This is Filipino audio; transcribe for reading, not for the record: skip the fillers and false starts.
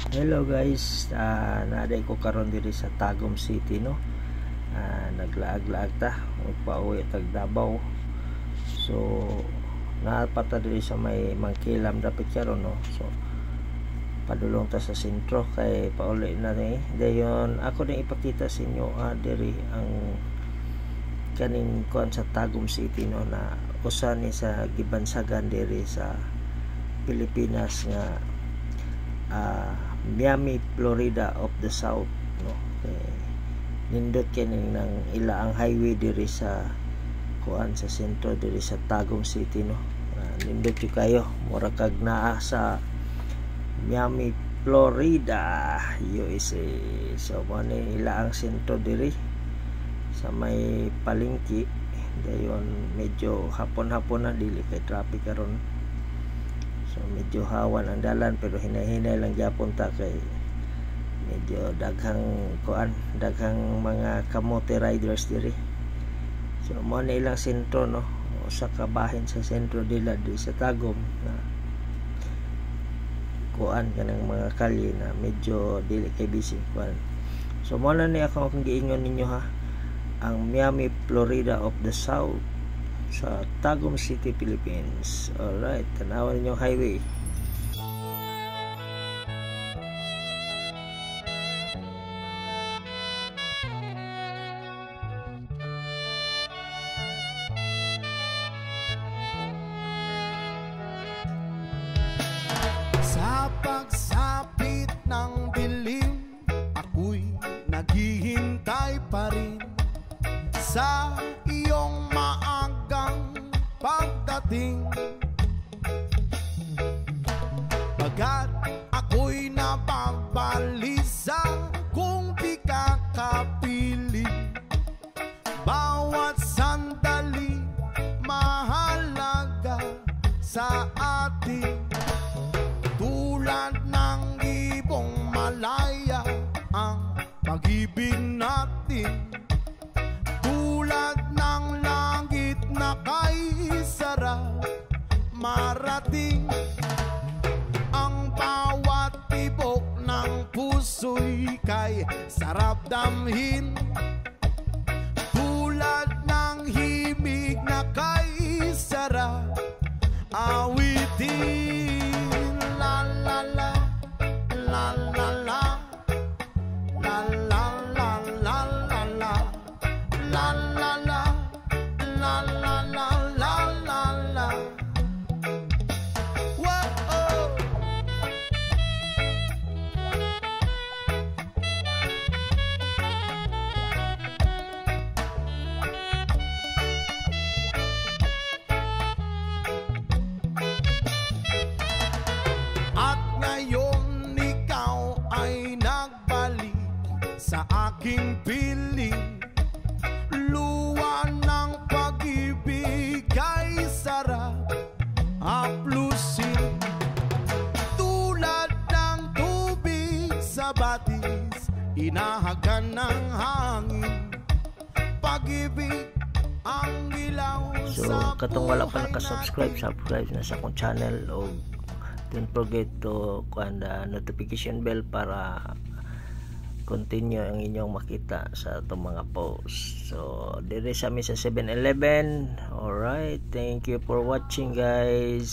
Hello guys, naaday ko karon diri sa Tagum City no. Naglaag-laag ta pauwi tag Davao. So napata diri sa may Mangkilam dapit karon no. So padulong ta sa sentro kay pauli na ni. Dayon ako din ipakita sa inyo diri ang kaning kuan sa Tagum City no, na usa ni sa gibansagan diri sa Pilipinas nga Miami, Florida of the South no. Nindot kini nang ila ang highway diri sa kuan sa sentro diri sa Tagum City no. Nindot yu kayo mura kag naa sa Miami, Florida, USA. So mo ni ila ang sentro diri sa may palengke. Dayon medyo hapon-hapon na, dili kay traffic karon. So medyo hawan ang dalan pero hinay-hinay lang gyapon ta kay medyo daghang mga kamote riders diri. So mo na ilang sentro no, usa ka bahin sa sentro dila di sa Tagum na kuan kanang mga kalye na medyo dili kay busy kuan. So mo na ni ako kung giingon ninyo ang Miami, Florida of the South sa Tagum City, Philippines. Alright, tanawan ninyo highway. Sa pagsapit ng dilim, ako'y naghihintay pa rin sa iyong maagang pagdating. Bagat ako'y napabalisa kung di ka kapiling. Bawat sandali mahalaga sa atin. Tulad ng ibong malaya ang pag-ibig natin. Tulad ng langit na kay sarap marating. Ang bawat tibok ng puso'y kay sarap damhin. Tulad ng himig na kay sarap awitin. La la la, la la la, la la la la la la, la la la, la la la la la la. Whoa. At ngayon ikaw ay nagbalik sa aking piling. Luwa ng pag-ibig ay sarap haplusin. Tulad ng tubig sa batis, inahagan ng hangin. Pag-ibig ang ilaw So sa katong wala pa buhay naka-subscribe, natin. subscribe na sa akong channel o don't forget to kuan the notification bell para continue ang inyong makita sa itong mga posts. So diri sa amin sa 7-Eleven. Alright, thank you for watching guys.